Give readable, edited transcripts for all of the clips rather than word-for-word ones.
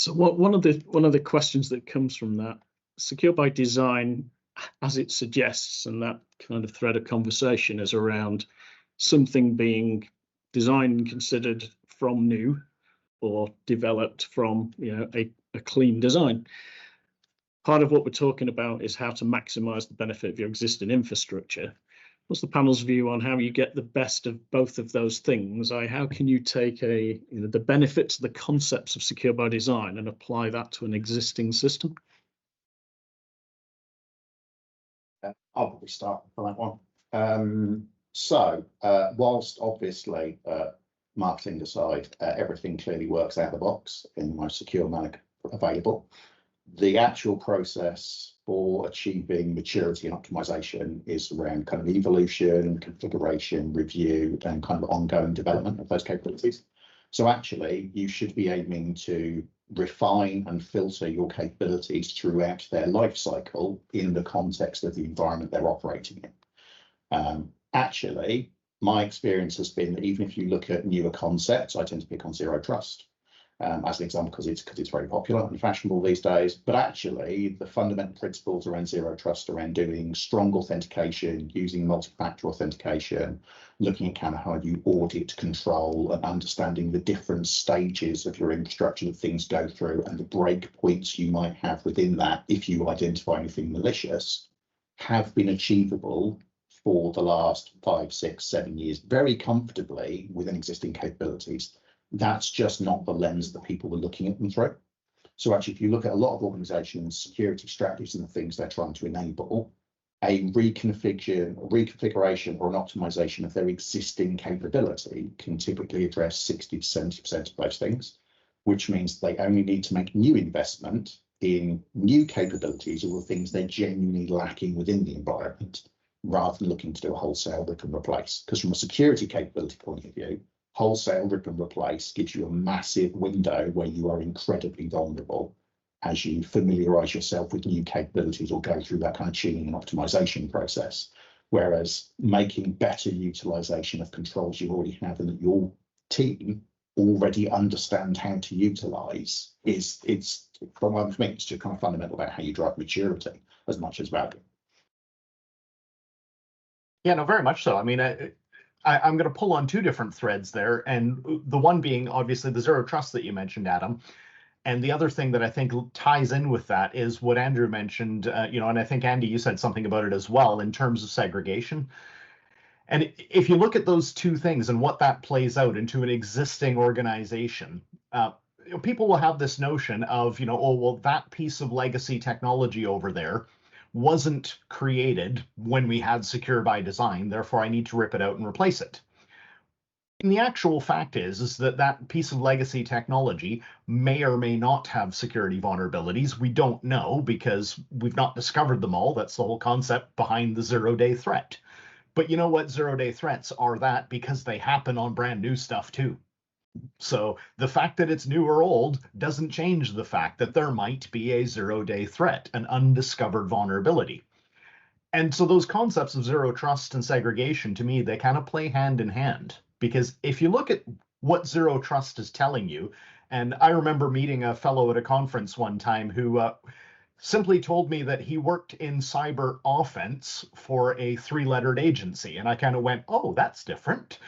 So one of the questions that comes from that, secure by design, as it suggests, and that kind of thread of conversation is around something being designed and considered from new or developed from a clean design. Part of what we're talking about is how to maximize the benefit of your existing infrastructure. What's the panel's view on how you get the best of both of those things? How can you take the benefits, the concepts of secure by design, and apply that to an existing system? I'll probably start on that one. Whilst obviously marketing aside, everything clearly works out of the box in the most secure manner available, the actual process for achieving maturity and optimization is around kind of evolution, configuration, review, and kind of ongoing development of those capabilities. So actually, you should be aiming to refine and filter your capabilities throughout their life cycle in the context of the environment they're operating in. Actually, my experience has been that even if you look at newer concepts, I tend to pick on Zero Trust as an example because it's very popular and fashionable these days. But actually, the fundamental principles around Zero Trust, around doing strong authentication, using multi-factor authentication, looking at kind of how you audit, control, and understanding the different stages of your infrastructure that things go through and the breakpoints you might have within that if you identify anything malicious, have been achievable for the last 5, 6, 7 years very comfortably within existing capabilities. That's just not the lens that people were looking at them through. So actually, if you look at a lot of organizations' security strategies and the things they're trying to enable, a reconfiguration or an optimization of their existing capability can typically address 60 to 70% of those things, which means they only need to make new investment in new capabilities or the things they're genuinely lacking within the environment, rather than looking to do a wholesale rip and replace. Because from a security capability point of view, wholesale rip and replace gives you a massive window where you are incredibly vulnerable as you familiarize yourself with new capabilities or go through that kind of tuning and optimization process. Whereas making better utilization of controls you already have and that your team already understand how to utilize it's from me, it's just kind of fundamental about how you drive maturity as much as value. Yeah, no, very much so. I mean, I'm going to pull on two different threads there, and the one being obviously the Zero Trust that you mentioned, Adam. And the other thing that I think ties in with that is what Andrew mentioned, and I think, Andy, you said something about it as well in terms of segregation. And if you look at those two things and what that plays out into an existing organization, people will have this notion of, oh, well, that piece of legacy technology over there wasn't created when we had secure by design, therefore I need to rip it out and replace it. And the actual fact is that that piece of legacy technology may or may not have security vulnerabilities. We don't know because we've not discovered them all. That's the whole concept behind the zero-day threat. But you know what? Zero-day threats are that because they happen on brand new stuff too. So the fact that it's new or old doesn't change the fact that there might be a zero-day threat, an undiscovered vulnerability. And so those concepts of zero trust and segregation, to me, they kind of play hand in hand. Because if you look at what zero trust is telling you, and I remember meeting a fellow at a conference one time who simply told me that he worked in cyber offense for a 3-lettered agency. And I kind of went, oh, that's different.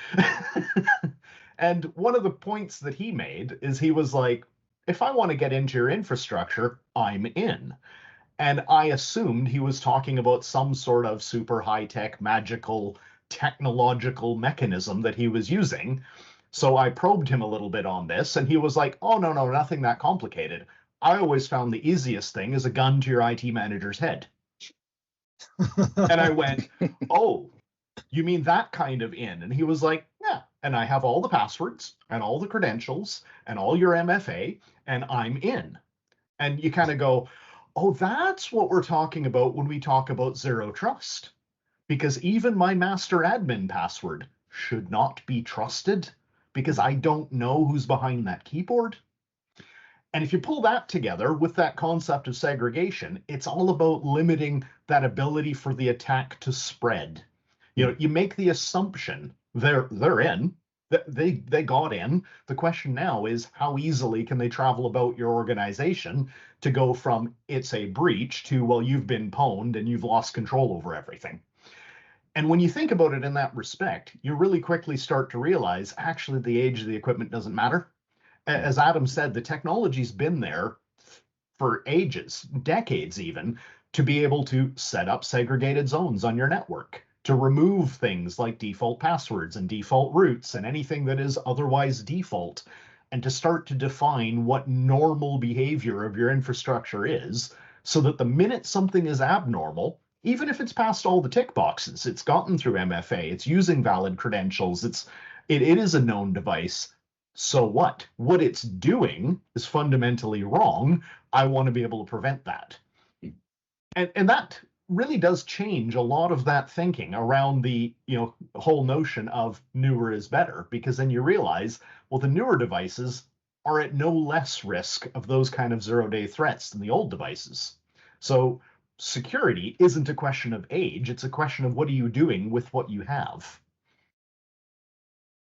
And one of the points that he made is he was like, if I want to get into your infrastructure, I'm in. And I assumed he was talking about some sort of super high-tech, magical, technological mechanism that he was using. So I probed him a little bit on this, and he was like, oh, no, nothing that complicated. I always found the easiest thing is a gun to your IT manager's head. And I went, oh, you mean that kind of in? And he was like, yeah. And I have all the passwords and all the credentials and all your MFA, and I'm in. And you kind of go, oh, that's what we're talking about when we talk about zero trust. Because even my master admin password should not be trusted because I don't know who's behind that keyboard. And if you pull that together with that concept of segregation, it's all about limiting that ability for the attack to spread. You make the assumption they're in, They got in. The question now is how easily can they travel about your organization to go from it's a breach to, well, you've been pwned and you've lost control over everything. And when you think about it in that respect, you really quickly start to realize actually the age of the equipment doesn't matter. As Adam said, the technology's been there for ages, decades even, to be able to set up segregated zones on your network, to remove things like default passwords and default routes and anything that is otherwise default, and to start to define what normal behavior of your infrastructure is, so that the minute something is abnormal, even if it's passed all the tick boxes, it's gotten through MFA, it's using valid credentials, it is a known device. So what? What it's doing is fundamentally wrong. I want to be able to prevent that. And that really does change a lot of that thinking around the whole notion of newer is better, because then you realize, well, the newer devices are at no less risk of those kind of zero-day threats than the old devices. So security isn't a question of age, it's a question of what are you doing with what you have.